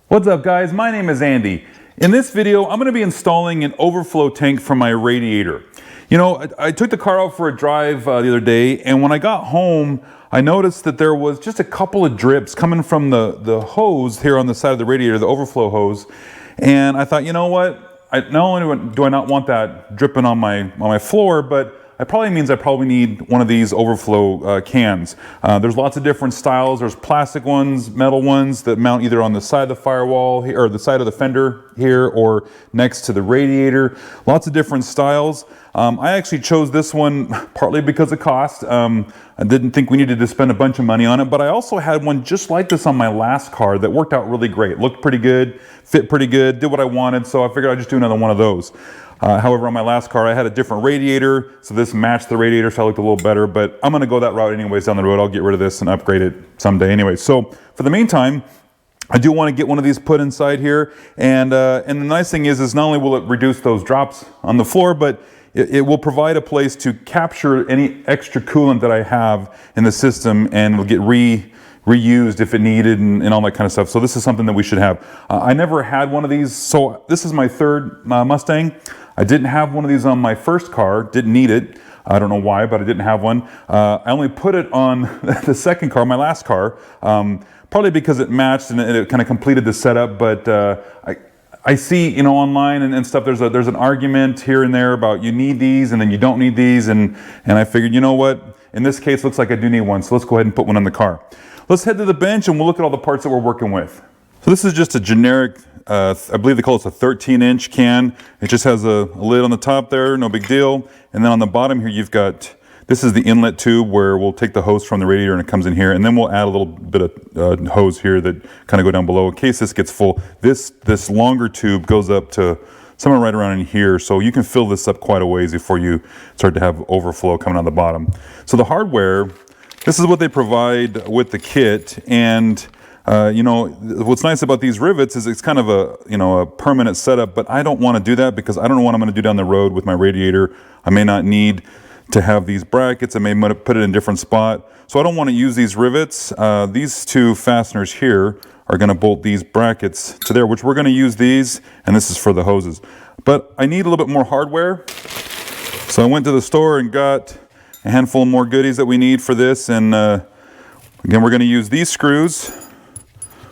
What's up guys, my name is Andy. In this video, I'm going to be installing an overflow tank for my radiator. You know, I took the car out for a drive the other day, and when I got home, I noticed that there was just a couple of drips coming from the hose here on the side of the radiator, the overflow hose. And I thought, you know what, not only do I not want that dripping on my floor, but it probably means I probably need one of these overflow cans. There's lots of different styles. There's plastic ones, metal ones that mount either on the side of the firewall here, or the side of the fender here, or next to the radiator. Lots of different styles. I actually chose this one partly because of cost. I didn't think we needed to spend a bunch of money on it, but I also had one just like this on my last car that worked out really great. Looked pretty good, fit pretty good, did what I wanted, so I figured I'd just do another one of those. However, on my last car, I had a different radiator, so this matched the radiator, so I looked a little better, but I'm gonna go that route anyways down the road. I'll get rid of this and upgrade it someday anyway. So for the meantime, I do want to get one of these put inside here, and the nice thing is not only will it reduce those drops on the floor, but it will provide a place to capture any extra coolant that I have in the system, and it'll get reused if it needed, and all that kind of stuff. So this is something that we should have. I never had one of these, so this is my third Mustang. I didn't have one of these on my first car, didn't need it. I don't know why, but I didn't have one. I only put it on the second car, my last car, probably because it matched and it kind of completed the setup, but I see, you know, online and stuff, there's an argument here and there about you need these and then you don't need these, and I figured, you know what, in this case, it looks like I do need one, so let's go ahead and put one on the car. Let's head to the bench and we'll look at all the parts that we're working with. So this is just a generic, I believe they call it a 13-inch can. It just has a lid on the top there, no big deal. And then on the bottom here, you've got, this is the inlet tube where we'll take the hose from the radiator and it comes in here. And then we'll add a little bit of hose here that kind of go down below in case this gets full. This longer tube goes up to somewhere right around in here. So you can fill this up quite a ways before you start to have overflow coming out the bottom. So the hardware, this is what they provide with the kit, and you know, what's nice about these rivets is it's kind of a permanent setup, but I don't want to do that because I don't know what I'm going to do down the road with my radiator. I may not need to have these brackets. I may put it in a different spot, so I don't want to use these rivets. These two fasteners here are going to bolt these brackets to there, which we're going to use these, and this is for the hoses. But I need a little bit more hardware, so I went to the store and got a handful more goodies that we need for this, and again, we're going to use these screws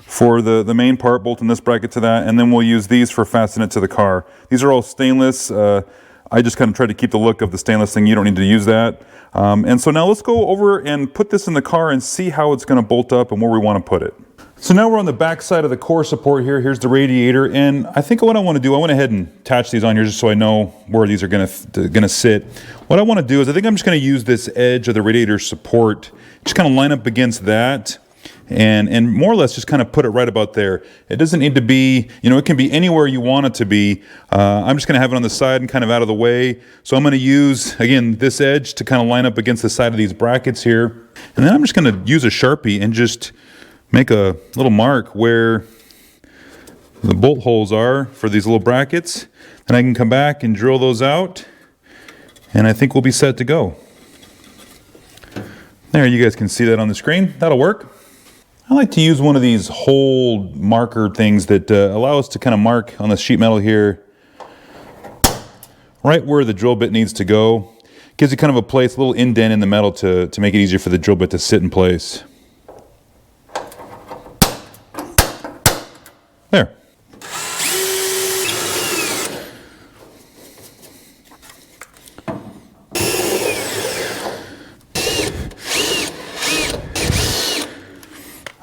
for the main part, bolting this bracket to that, and then we'll use these for fastening it to the car. These are all stainless. I just kind of tried to keep the look of the stainless thing. You don't need to use that. And so now let's go over and put this in the car and see how it's going to bolt up and where we want to put it. So now we're on the back side of the core support here. Here's the radiator, and I think what I want to do, I went ahead and attached these on here just so I know where these are going to sit. What I want to do is I think I'm just going to use this edge of the radiator support, just kind of line up against that, and more or less just kind of put it right about there. It doesn't need to be, you know, it can be anywhere you want it to be. I'm just going to have it on the side and kind of out of the way. So I'm going to use, again, this edge to kind of line up against the side of these brackets here. And then I'm just going to use a Sharpie and just make a little mark where the bolt holes are for these little brackets. Then I can come back and drill those out, and I think we'll be set to go. There, you guys can see that on the screen. That'll work. I like to use one of these hole marker things that allow us to kind of mark on the sheet metal here right where the drill bit needs to go. Gives you kind of a place, a little indent in the metal to make it easier for the drill bit to sit in place. There.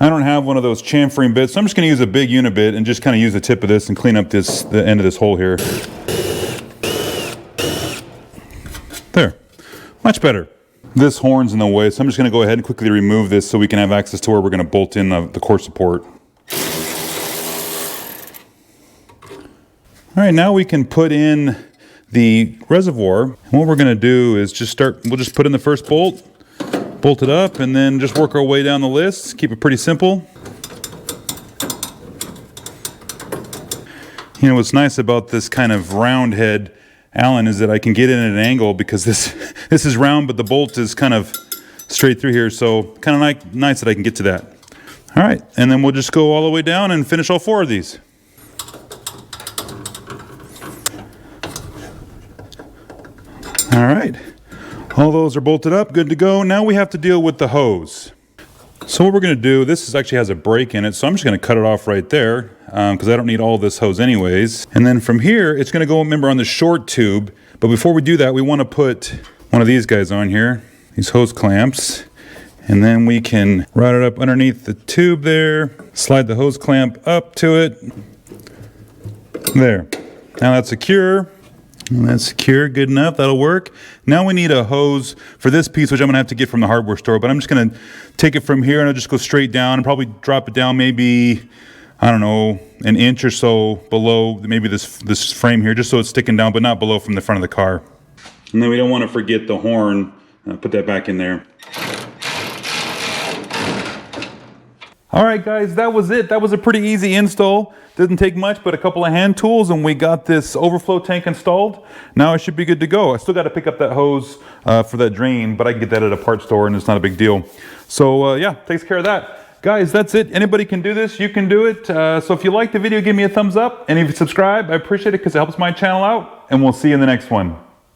I don't have one of those chamfering bits, so I'm just going to use a big unibit and just kind of use the tip of this and clean up the end of this hole here. There. Much better. This horn's in the way, so I'm just going to go ahead and quickly remove this so we can have access to where we're going to bolt in the core support. All right, now we can put in the reservoir. And what we're going to do is we'll just put in the first bolt, bolt it up, and then just work our way down the list. Keep it pretty simple. You know, what's nice about this kind of round head Allen is that I can get in at an angle because this is round, but the bolt is kind of straight through here. So kind of nice that I can get to that. All right, and then we'll just go all the way down and finish all 4 of these. All right, all those are bolted up, good to go. Now we have to deal with the hose. So what we're gonna do, this actually has a break in it, so I'm just gonna cut it off right there because I don't need all this hose anyways. And then from here, it's gonna go, remember, on the short tube. But before we do that, we wanna put one of these guys on here, these hose clamps. And then we can route it up underneath the tube there, slide the hose clamp up to it. There, now that's secure. And that's secure, good enough, that'll work. Now we need a hose for this piece, which I'm gonna have to get from the hardware store, but I'm just gonna take it from here and I'll just go straight down and probably drop it down maybe, I don't know, an inch or so below maybe this frame here, just so it's sticking down, but not below from the front of the car. And then we don't wanna forget the horn. Put that back in there. All right, guys, that was it. That was a pretty easy install. Didn't take much, but a couple of hand tools, and we got this overflow tank installed. Now I should be good to go. I still got to pick up that hose for that drain, but I can get that at a parts store, and it's not a big deal. So yeah, takes care of that. Guys, that's it. Anybody can do this. You can do it. So if you like the video, give me a thumbs up. And if you subscribe, I appreciate it because it helps my channel out. And we'll see you in the next one.